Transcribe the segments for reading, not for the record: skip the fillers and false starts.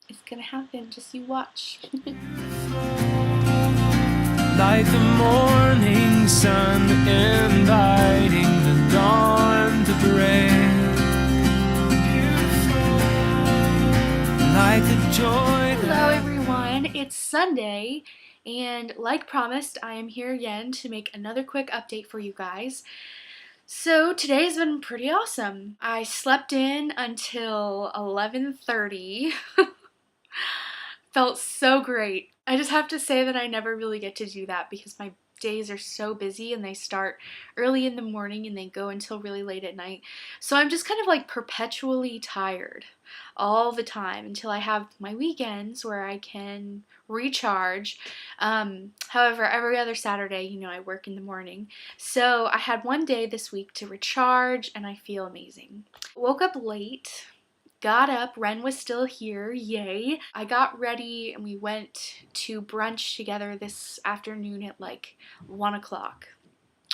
It's gonna happen, just you watch. Like the morning sun inviting the dawn to break. Beautiful. Like the joy. Hello everyone, it's Sunday, and like promised, I am here again to make another quick update for you guys. So today's been pretty awesome. I slept in until 11:30. Felt so great. I just have to say that I never really get to do that because my days are so busy and they start early in the morning and they go until really late at night. So I'm just kind of like perpetually tired all the time until I have my weekends where I can recharge. However, every other Saturday, I work in the morning. So I had one day this week to recharge and I feel amazing. Woke up late. Got up, Ren was still here, yay. I got ready and we went to brunch together this afternoon at like 1 o'clock.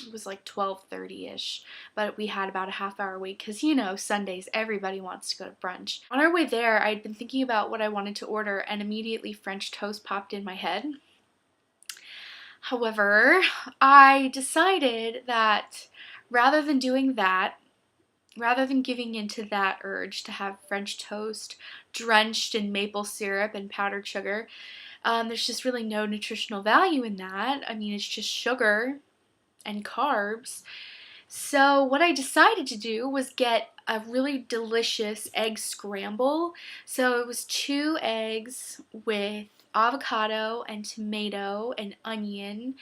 It was like 12:30-ish, but we had about a half-hour wait because, Sundays, everybody wants to go to brunch. On our way there, I'd been thinking about what I wanted to order and immediately French toast popped in my head. However, I decided that rather than doing that, rather than giving into that urge to have French toast drenched in maple syrup and powdered sugar, there's just really no nutritional value in that. I mean, it's just sugar and carbs. So what I decided to do was get a really delicious egg scramble. So it was 2 eggs with avocado and tomato and onion,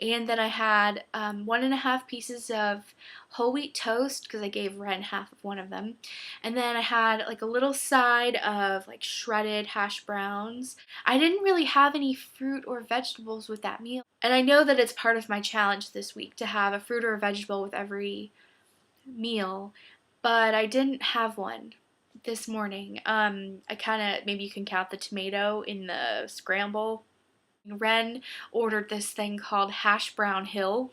and then I had 1.5 pieces of whole wheat toast because I gave Ren half of one of them, and then I had like a little side of like shredded hash browns. I didn't really have any fruit or vegetables with that meal, and I know that it's part of my challenge this week to have a fruit or a vegetable with every meal, but I didn't have one this morning. I kind of, maybe you can count the tomato in the scramble. Ren ordered this thing called Hash Brown Hill.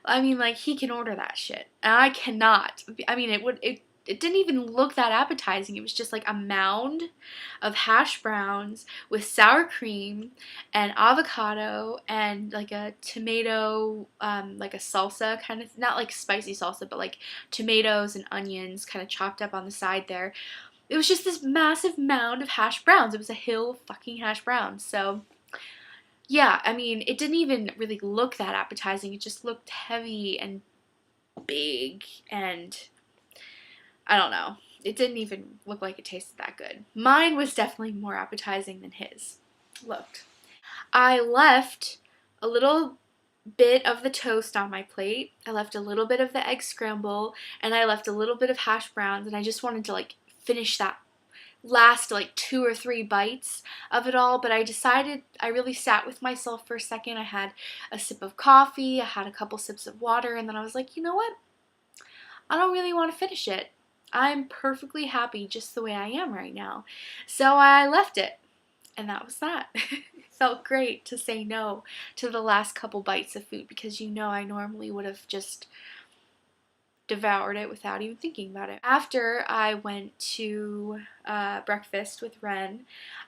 I mean, like, he can order that shit, and I cannot. I mean, it didn't even look that appetizing. It was just like a mound of hash browns with sour cream and avocado and like a tomato, like a salsa kind of, not like spicy salsa, but like tomatoes and onions kind of chopped up on the side there. It was just this massive mound of hash browns. It was a hill of fucking hash browns. So yeah, I mean, it didn't even really look that appetizing. It just looked heavy and big, and I don't know. It didn't even look like it tasted that good. Mine was definitely more appetizing than his looked. I left a little bit of the toast on my plate. I left a little bit of the egg scramble, and I left a little bit of hash browns, and I just wanted to like finish that last like 2 or 3 bites of it all, but I decided, I really sat with myself for a second. I had a sip of coffee, I had a couple sips of water, and then I was like, you know what? I don't really want to finish it. I'm perfectly happy just the way I am right now. So I left it, and that was that. It felt great to say no to the last couple bites of food because I normally would have just devoured it without even thinking about it. After I went to breakfast with Ren,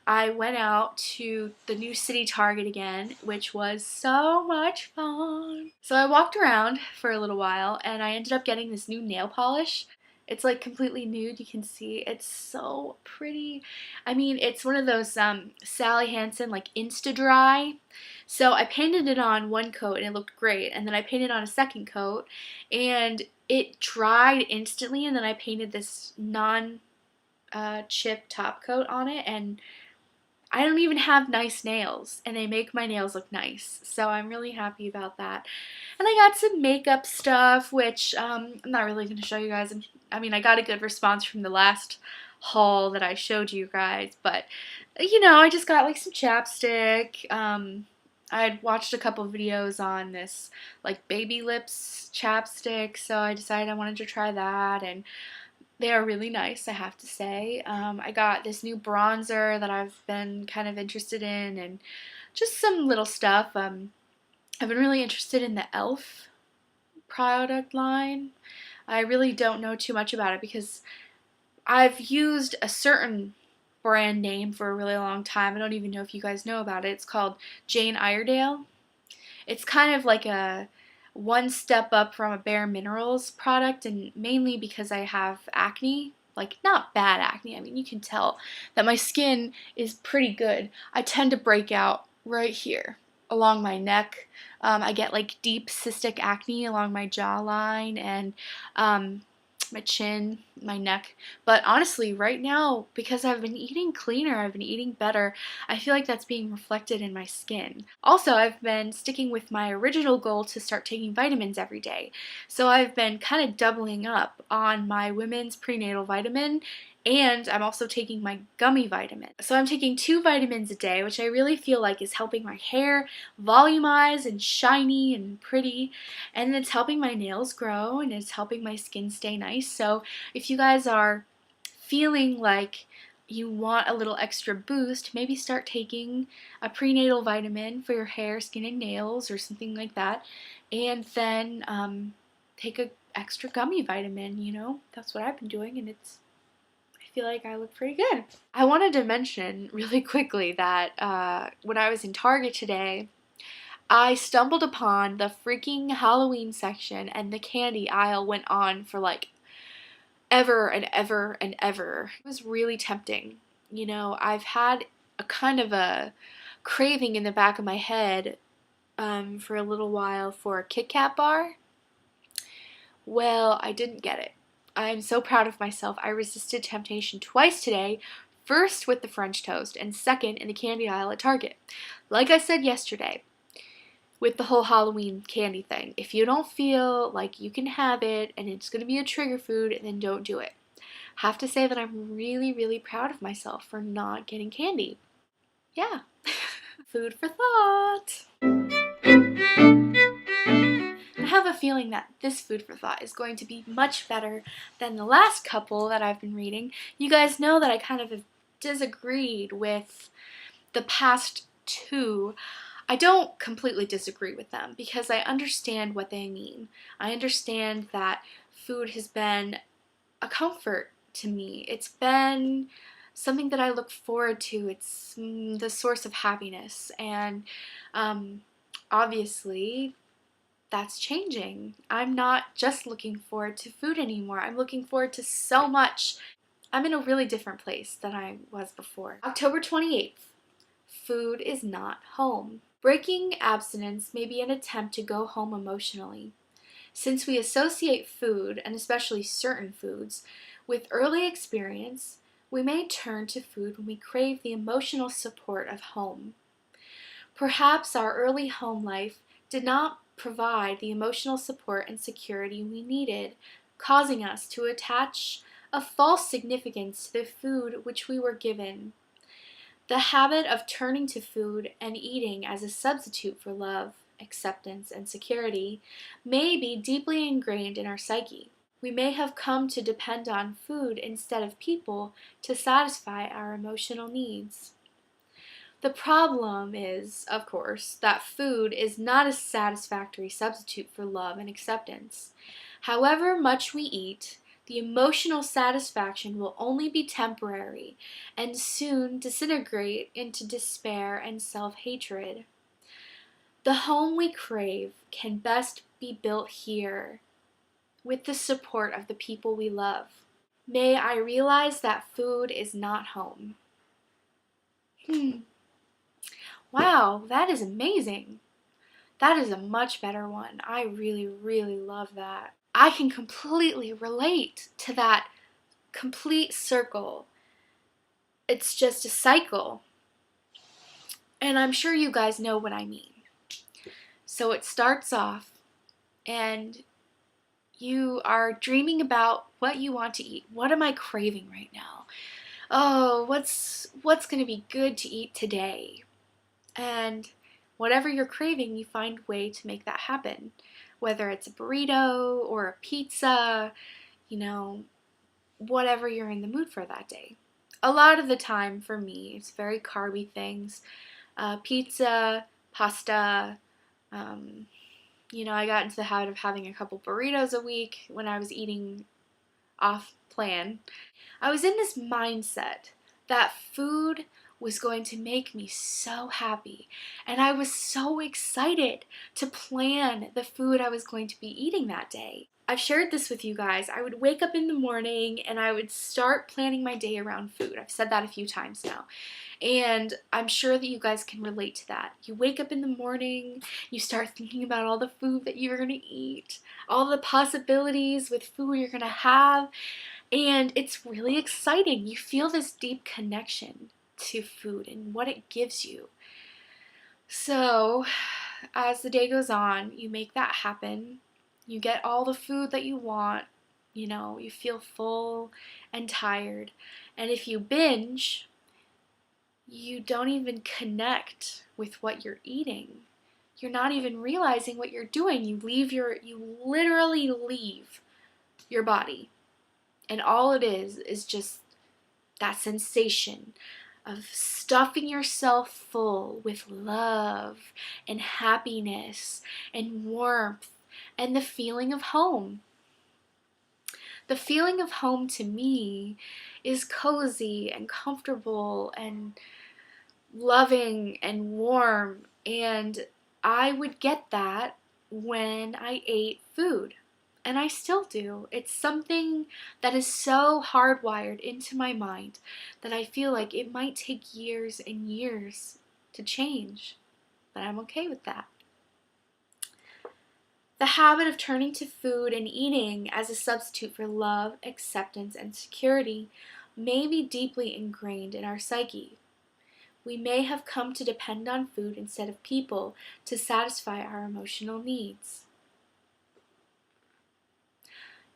I went out to the new city Target again, which was so much fun. So I walked around for a little while and I ended up getting this new nail polish. It's like completely nude, you can see. It's so pretty. I mean, it's one of those Sally Hansen like Insta-Dry. So I painted it on one coat and it looked great, and then I painted on a second coat and it dried instantly, and then I painted this non-chip top coat on it, and I don't even have nice nails, and they make my nails look nice, so I'm really happy about that. And I got some makeup stuff, which I'm not really going to show you guys. I mean, I got a good response from the last haul that I showed you guys, but I just got like some chapstick. I had watched a couple videos on this like baby lips chapstick, so I decided I wanted to try that, and they are really nice, I have to say. I got this new bronzer that I've been kind of interested in, and just some little stuff. I've been really interested in the e.l.f. product line. I really don't know too much about it because I've used a certain brand name for a really long time. I don't even know if you guys know about it. It's called Jane Iredale. It's kind of like a one step up from a Bare Minerals product, and mainly because I have acne. Like, not bad acne. I mean, you can tell that my skin is pretty good. I tend to break out right here along my neck. I get like deep cystic acne along my jawline and my chin, my neck. But honestly, right now, because I've been eating cleaner, I've been eating better, I feel like that's being reflected in my skin. Also, I've been sticking with my original goal to start taking vitamins every day. So I've been kind of doubling up on my women's prenatal vitamin, and I'm also taking my gummy vitamin. So I'm taking 2 vitamins a day, which I really feel like is helping my hair volumize and shiny and pretty, and it's helping my nails grow, and it's helping my skin stay nice. So if you guys are feeling like you want a little extra boost, maybe start taking a prenatal vitamin for your hair, skin, and nails, or something like that, and then take a extra gummy vitamin. You know, that's what I've been doing, and I feel like I look pretty good. I wanted to mention really quickly that when I was in Target today, I stumbled upon the freaking Halloween section, and the candy aisle went on for like ever and ever and ever. It was really tempting. You know, I've had a kind of a craving in the back of my head for a little while for a Kit Kat bar. Well, I didn't get it. I'm so proud of myself. I resisted temptation twice today. First with the French toast, and second in the candy aisle at Target. Like I said yesterday, with the whole Halloween candy thing, if you don't feel like you can have it and it's going to be a trigger food, then don't do it. Have to say that I'm really, really proud of myself for not getting candy. Yeah. Food for thought. I have a feeling that this food for thought is going to be much better than the last couple that I've been reading. You guys know that I kind of have disagreed with the past 2. I don't completely disagree with them because I understand what they mean. I understand that food has been a comfort to me. It's been something that I look forward to. It's the source of happiness, and obviously that's changing. I'm not just looking forward to food anymore. I'm looking forward to so much. I'm in a really different place than I was before. October 28th. Food is not home. Breaking abstinence may be an attempt to go home emotionally. Since we associate food, and especially certain foods, with early experience, we may turn to food when we crave the emotional support of home. Perhaps our early home life did not provide the emotional support and security we needed, causing us to attach a false significance to the food which we were given. The habit of turning to food and eating as a substitute for love, acceptance, and security may be deeply ingrained in our psyche. We may have come to depend on food instead of people to satisfy our emotional needs. The problem is, of course, that food is not a satisfactory substitute for love and acceptance. However much we eat, the emotional satisfaction will only be temporary and soon disintegrate into despair and self-hatred. The home we crave can best be built here, with the support of the people we love. May I realize that food is not home. Wow, that is amazing. That is a much better one. I really, really love that. I can completely relate to that complete circle. It's just a cycle. And I'm sure you guys know what I mean. So it starts off and you are dreaming about what you want to eat. What am I craving right now? Oh, what's going to be good to eat today? And whatever you're craving, you find a way to make that happen. Whether it's a burrito or a pizza, you know, whatever you're in the mood for that day. A lot of the time for me, it's very carby things. Pizza, pasta, I got into the habit of having a couple burritos a week when I was eating off plan. I was in this mindset that food was going to make me so happy. And I was so excited to plan the food I was going to be eating that day. I've shared this with you guys. I would wake up in the morning and I would start planning my day around food. I've said that a few times now. And I'm sure that you guys can relate to that. You wake up in the morning, you start thinking about all the food that you're going to eat, all the possibilities with food you're going to have, and it's really exciting. You feel this deep connection to food and what it gives you. So, as the day goes on, you make that happen. You get all the food that you want. You know, you feel full and tired. And if you binge, you don't even connect with what you're eating. You're not even realizing what you're doing. You literally leave your body. And all it is just that sensation of stuffing yourself full with love and happiness and warmth and the feeling of home. The feeling of home to me is cozy and comfortable and loving and warm, and I would get that when I ate food, and I still do. It's something that is so hardwired into my mind that I feel like it might take years and years to change, but I'm okay with that. The habit of turning to food and eating as a substitute for love, acceptance, and security may be deeply ingrained in our psyche. We may have come to depend on food instead of people to satisfy our emotional needs.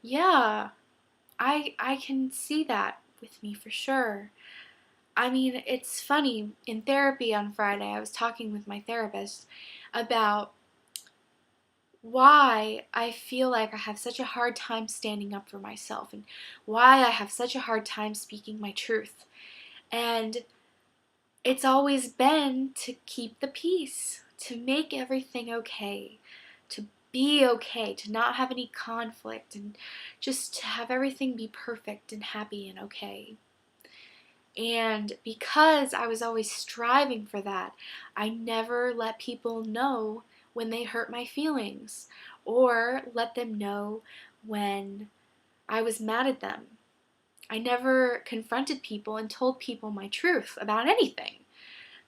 Yeah, I can see that with me for sure. I mean, it's funny, in therapy on Friday, I was talking with my therapist about why I feel like I have such a hard time standing up for myself and why I have such a hard time speaking my truth. And it's always been to keep the peace, to make everything okay, to be okay, to not have any conflict, and just to have everything be perfect and happy and okay. And because I was always striving for that, I never let people know when they hurt my feelings or let them know when I was mad at them. I never confronted people and told people my truth about anything.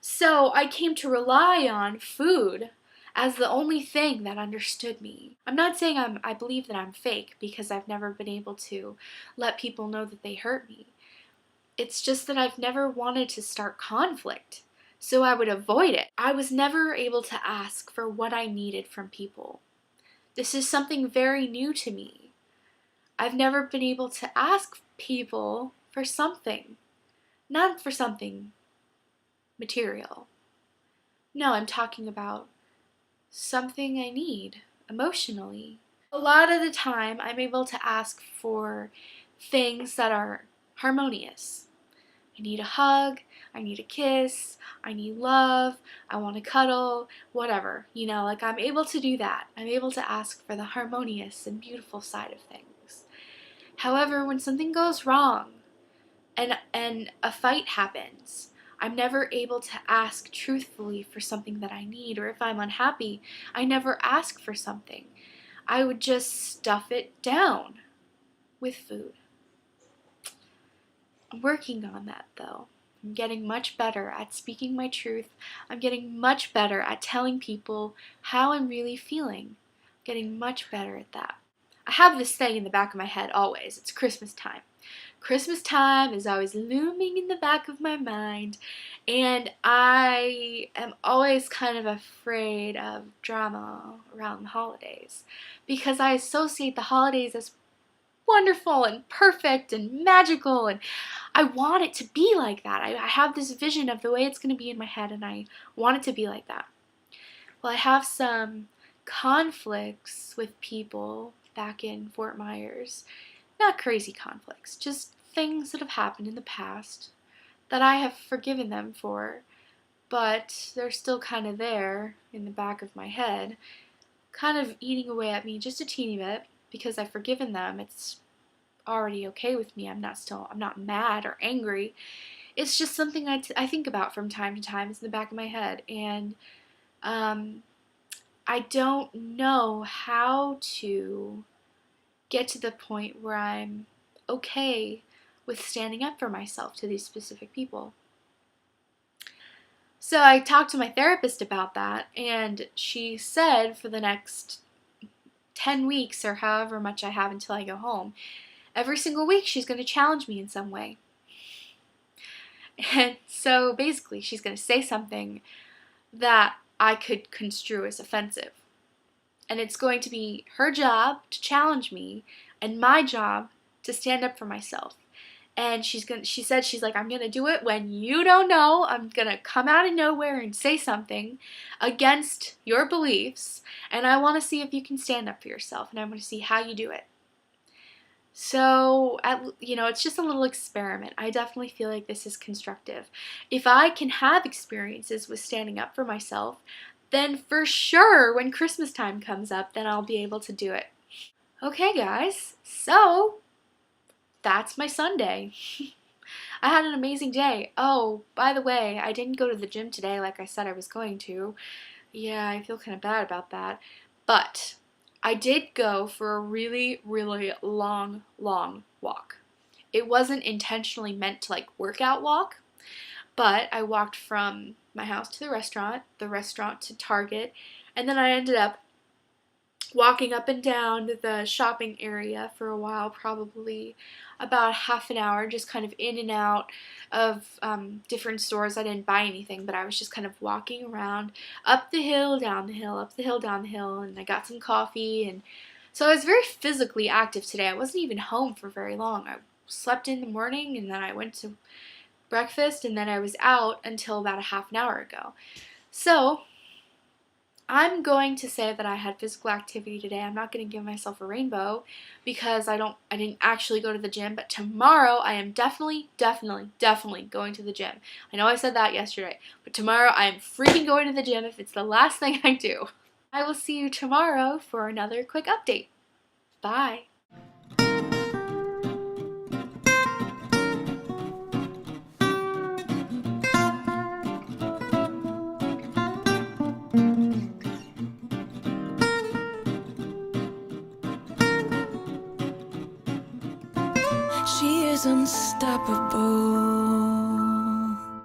So I came to rely on food as the only thing that understood me. I'm not saying I believe that I'm fake because I've never been able to let people know that they hurt me. It's just that I've never wanted to start conflict, so I would avoid it. I was never able to ask for what I needed from people. This is something very new to me. I've never been able to ask people for something, not for something material. No, I'm talking about something I need emotionally. A lot of the time, I'm able to ask for things that are harmonious. I need a hug, I need a kiss, I need love, I want to cuddle, whatever. You know, like I'm able to do that. I'm able to ask for the harmonious and beautiful side of things. However, when something goes wrong and a fight happens, I'm never able to ask truthfully for something that I need, or if I'm unhappy, I never ask for something. I would just stuff it down with food. I'm working on that though. I'm getting much better at speaking my truth. I'm getting much better at telling people how I'm really feeling. I'm getting much better at that. I have this thing in the back of my head always. It's Christmas time. Christmas time is always looming in the back of my mind, and I am always kind of afraid of drama around the holidays because I associate the holidays as wonderful and perfect and magical, and I want it to be like that. I have this vision of the way it's going to be in my head, and I want it to be like that. Well, I have some conflicts with people back in Fort Myers. Not crazy conflicts, just things that have happened in the past that I have forgiven them for, but they're still kind of there in the back of my head, kind of eating away at me just a teeny bit. Because I've forgiven them, it's already okay with me. I'm not mad or angry. it's just something I think about from time to time. It's in the back of my head, and I don't know how to get to the point where I'm okay with standing up for myself to these specific people. So I talked to my therapist about that, and she said for the next 10 weeks or however much I have until I go home, every single week she's going to challenge me in some way. And so basically she's going to say something that I could construe as offensive. And it's going to be her job to challenge me and my job to stand up for myself. And she said, she's like, I'm going to do it when you don't know. I'm going to come out of nowhere and say something against your beliefs. And I want to see if you can stand up for yourself. And I want to see how you do it. So, it's just a little experiment. I definitely feel like this is constructive. If I can have experiences with standing up for myself, then for sure when Christmas time comes up, then I'll be able to do it. Okay, guys, so that's my Sunday. I had an amazing day. Oh, by the way, I didn't go to the gym today like I said I was going to. Yeah, I feel kind of bad about that. But I did go for a really, really long walk. It wasn't intentionally meant to workout walk, but I walked from my house to the restaurant to Target, and then I ended up walking up and down the shopping area for a while, probably about half an hour, just kind of in and out of different stores. I didn't buy anything, but I was just kind of walking around, up the hill, down the hill, up the hill, down the hill, and I got some coffee, and so I was very physically active today. I wasn't even home for very long. I slept in the morning, and then I went to breakfast, and then I was out until about a half an hour ago. So I'm going to say that I had physical activity today. I'm not going to give myself a rainbow because I didn't actually go to the gym, but tomorrow I am definitely going to the gym. I know I said that yesterday, but tomorrow I am freaking going to the gym if it's the last thing I do. I will see you tomorrow for another quick update. Bye. She is unstoppable.